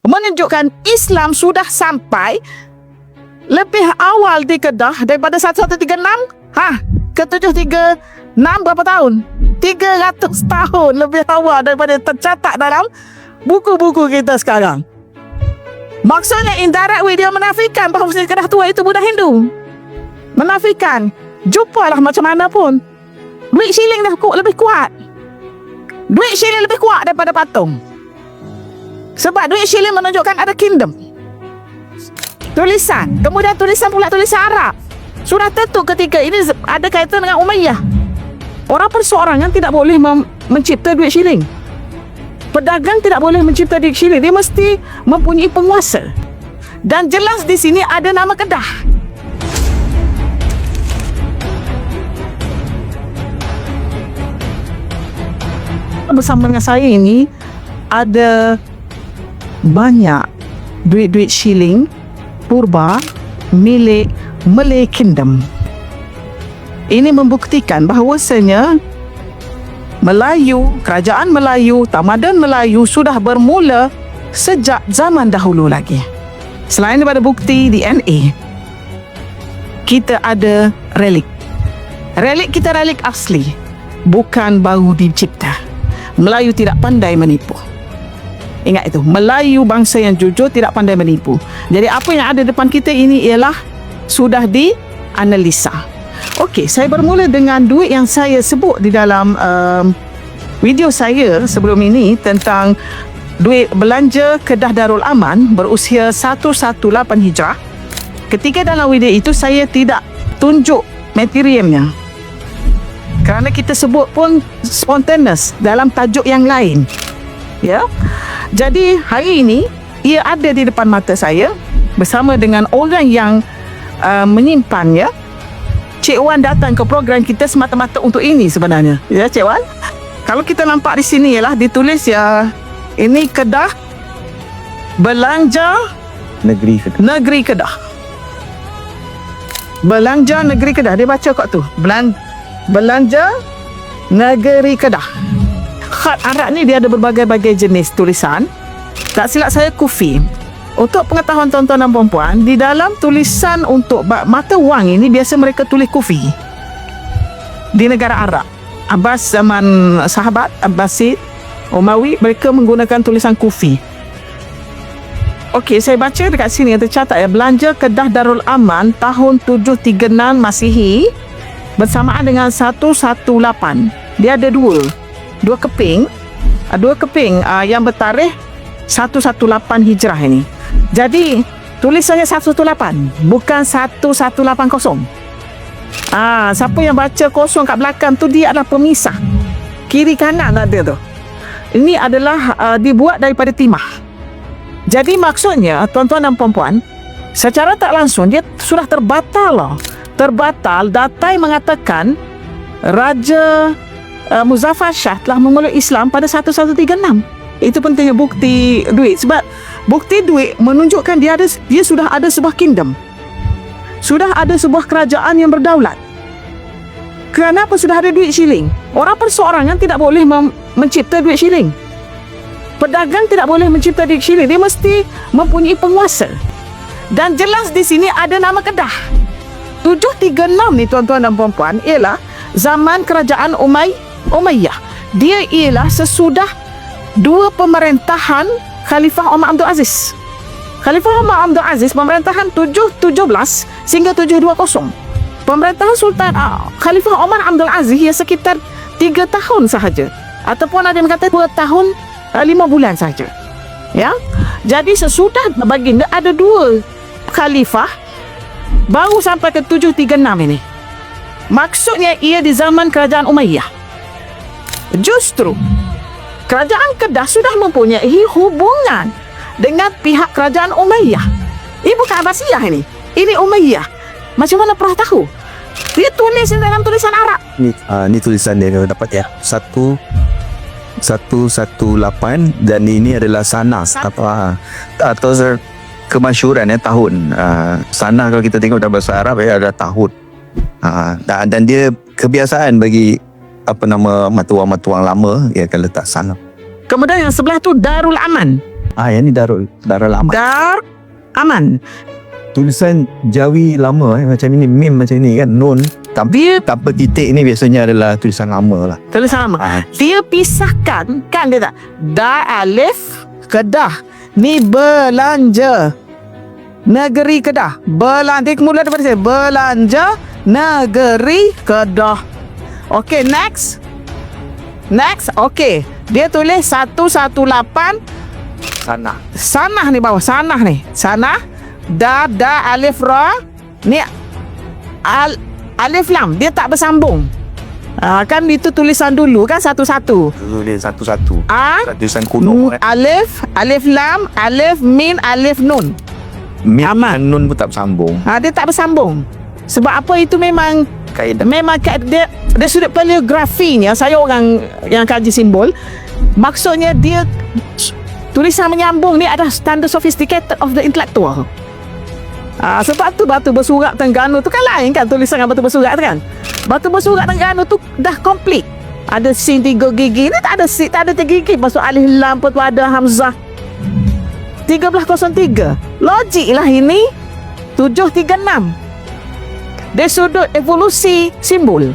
menunjukkan Islam sudah sampai lebih awal di Kedah daripada 1136 ke 736 berapa tahun? 300 tahun lebih awal daripada tercatat dalam buku-buku kita sekarang. Maksudnya indirectly dia menafikan bahawa Kedah tua itu Buddha Hindu. Menafikan. Jumpalah macam mana pun, duit shilling dah lebih kuat. Duit shilling lebih kuat daripada patung. Sebab duit shilling menunjukkan ada kingdom. Tulisan, kemudian tulisan pula tulisan Arab. Sudah tentu ketika ini ada kaitan dengan Umayyah. Orang perseorangan tidak boleh mencipta duit shilling. Pedagang tidak boleh mencipta duit shilling. Dia mesti mempunyai penguasa. Dan jelas di sini ada nama Kedah. Bersama dengan saya ini ada banyak duit-duit shilling purba milik Malay Kingdom. Ini membuktikan bahawasanya Melayu, kerajaan Melayu, tamadun Melayu sudah bermula sejak zaman dahulu lagi. Selain daripada bukti DNA, kita ada relik. Relik kita relik asli, bukan baru dicipta. Melayu tidak pandai menipu. Ingat itu, Melayu bangsa yang jujur tidak pandai menipu. Jadi apa yang ada depan kita ini ialah sudah dianalisa. Okey, saya bermula dengan duit yang saya sebut di dalam video saya sebelum ini tentang duit belanja Kedah Darul Aman berusia 118 Hijrah. Ketika dalam video itu saya tidak tunjuk materialnya, kerana kita sebut pun spontaneous dalam tajuk yang lain. Ya. Jadi hari ini ia ada di depan mata saya bersama dengan orang yang menyimpannya. Cik Wan datang ke program kita semata-mata untuk ini sebenarnya. Ya, Cik Wan. Kalau kita nampak di sini ialah ditulis ya, ini Kedah Belanja Negeri Kedah. Negeri Kedah. Belanja Negeri Kedah. Dia baca kat tu. Belanja Negeri Kedah. Khat Arab ni dia ada berbagai-bagai jenis tulisan. Tak silap saya kufi. Untuk pengetahuan tuan-tuan dan puan-puan, di dalam tulisan untuk mata wang ini biasa mereka tulis kufi. Di negara Arab, Abbas zaman sahabat Abbasid, Umayyad, mereka menggunakan tulisan kufi. Okey, saya baca dekat sini yang tercatat ya, belanja Kedah Darul Aman tahun 736 Masihi bersamaan dengan 118. Dia ada dua keping yang bertarikh 118 Hijrah ini. Jadi tulisannya 118, bukan 1180. Siapa yang baca kosong kat belakang tu, dia adalah pemisah. Kiri kanan ada tu. Ini adalah dibuat daripada timah. Jadi maksudnya tuan-tuan dan puan-puan, secara tak langsung dia sudah terbatal. Datai mengatakan Raja Muzaffar Shah telah memeluk Islam pada 1136. Itu pentingnya bukti duit, sebab bukti duit menunjukkan dia sudah ada sebuah kingdom, sudah ada sebuah kerajaan yang berdaulat. Kenapa sudah ada duit shilling? Orang perseorangan tidak boleh mencipta duit shilling. Pedagang tidak boleh mencipta duit shilling. Dia mesti mempunyai penguasa. Dan jelas di sini ada nama Kedah. 736 ni tuan-tuan dan puan-puan ialah zaman kerajaan Umayyah. Dia ialah sesudah dua pemerintahan Khalifah Umar Abdul Aziz. Khalifah Umar Abdul Aziz pemerintahan 717 sehingga 720. Pemerintahan Sultan Khalifah Umar Abdul Aziz ia sekitar 3 tahun sahaja, ataupun ada yang kata 2 tahun 5 bulan sahaja. Ya. Jadi sesudah baginda ada 2 khalifah baru sampai ke 736 ini. Maksudnya ia di zaman kerajaan Umayyah. Justru kerajaan Kedah sudah mempunyai hubungan dengan pihak kerajaan Umayyah. Ini bukan Abbasiyah ini. Ini Umayyah. Macam mana pernah tahu? Dia tulis dalam tulisan Arab. Ni tulisan dia dapat ya. 118 dan ini adalah sanah atau kemasyhuran ya, tahun. Sanah kalau kita tengok dalam bahasa Arab ya, ada tahun. Dan dia kebiasaan bagi matuang-matuang lama, ia akan letak sanam. Kemudian yang sebelah tu Darul Aman. Yang ni Darul Aman. Dar Aman. Tulisan Jawi lama macam ini, mim macam ni kan, nun tanpa titik ni biasanya adalah tulisan lama lah. Tulisan lama. Dia pisahkan kan, dia tak? Da alif Kedah. Ni belanja negeri Kedah. Dia mula daripada saya. Belanja negeri Kedah. Okay, next. Okay. Dia tulis 118 Sanah ni bawah. Sanah ni. Sanah. Da alif ra. Ni alif lam. Dia tak bersambung. Kan itu tulisan dulu kan, satu-satu. Tulis satu-satu. Tulisan kuno kan. Alif lam, alif min, alif nun. Mim Aman. Nun pun tak bersambung. Dia tak bersambung. Sebab apa? Itu memang Kaedah. Memang dia sudut paleografinya. Saya orang yang kaji simbol. Maksudnya dia tulisan menyambung ni adalah standard sophisticated of the intellectual. Sebab tu batu bersurat Terengganu tu kan lain kan, tulisan dengan batu bersurat tu kan. Batu bersurat Terengganu tu dah komplit. Ada sin 3 gigi. Ni tak ada sin, tak ada 3 gigi. Lepas tu alif lam, lepas tu ada hamzah. 1303. Logik lah ini. 736. Dari sudut evolusi simbol.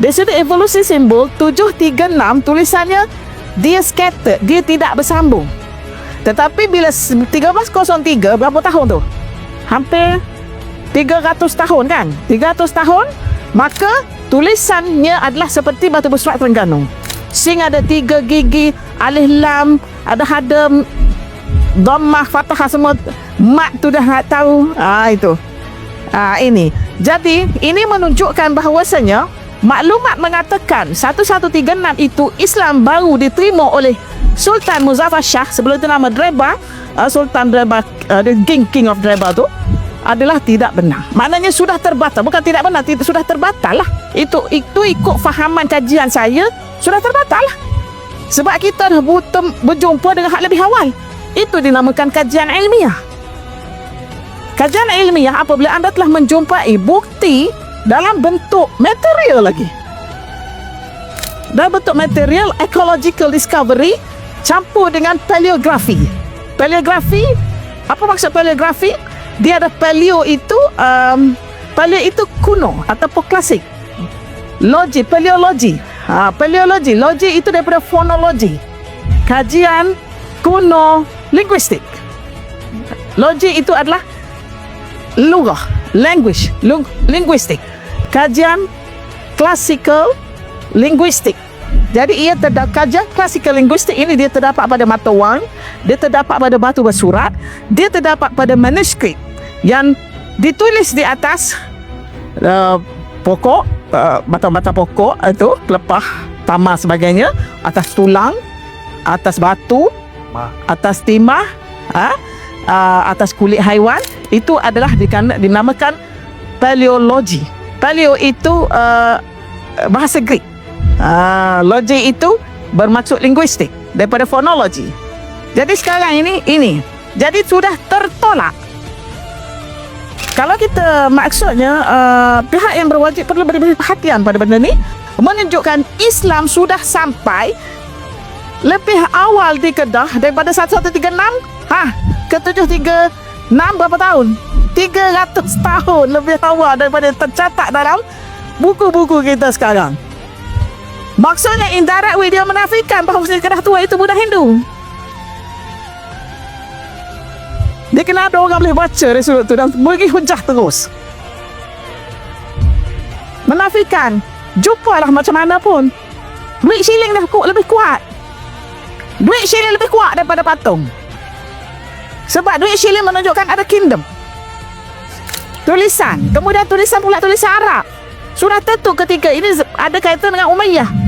Dari sudut evolusi simbol 736 tulisannya dia scattered, dia tidak bersambung. Tetapi bila 1303, berapa tahun tu? Hampir 300 tahun kan? 300 tahun, maka tulisannya adalah seperti batu bersurat Terengganu. Sing ada 3 gigi, alif lam, ada hadam, dhammah, fathah semua. Mat tu dah tahu. Itu. Ini. Jadi, ini menunjukkan bahawasanya maklumat mengatakan 1136 itu Islam baru diterima oleh Sultan Muzaffar Shah, sebelum itu nama Drebba, Sultan Drebba, the King of Drebba tu adalah tidak benar. Maknanya sudah terbatal, bukan tidak benar, sudah terbatal lah. Itu ikut fahaman kajian saya, sudah terbatal lah. Sebab kita dah berjumpa dengan hak lebih awal. Itu dinamakan kajian ilmiah. Kajian ilmiah apabila anda telah menjumpai bukti dalam bentuk material lagi. Dalam bentuk material, ecological discovery campur dengan paleografi. Paleografi, apa maksud paleografi? Dia ada paleo itu kuno ataupun klasik. Logi, paleologi. Paleologi, logi itu daripada fonologi. Kajian kuno linguistik. Logi itu adalah lugah, language, linguistik. Kajian classical linguistik. Jadi ia terdapat kajian classical linguistik ini, dia terdapat pada mata wang, dia terdapat pada batu bersurat, dia terdapat pada manuskrip yang ditulis di atas pokok, batang-batang pokok itu, pelepah, tamar sebagainya, atas tulang, atas batu, atas timah, atas kulit haiwan. Itu adalah dinamakan paleologi. Paleo itu bahasa Greek. Logi itu bermaksud linguistik daripada fonologi. Jadi sekarang ini jadi sudah tertolak. Kalau kita maksudnya pihak yang berwajib perlu beri perhatian pada benda ni, menunjukkan Islam sudah sampai lebih awal di Kedah daripada 1136 ke 736 berapa tahun? 300 tahun lebih awal daripada tercatat dalam buku-buku kita sekarang. Maksudnya indirectly dia menafikan bahawa Kedah tua itu Buddha Hindu. Dia kena ada orang boleh baca dari sudut tu dan bagi hujah terus. Menafikan. Jumpalah macam mana pun. Duit shilling dah lebih kuat. Duit shilling lebih kuat daripada patung. Sebab duit shilling menunjukkan ada kingdom. Tulisan. Kemudian tulisan pula tulisan Arab. Sudah tentu ketika ini ada kaitan dengan Umayyah.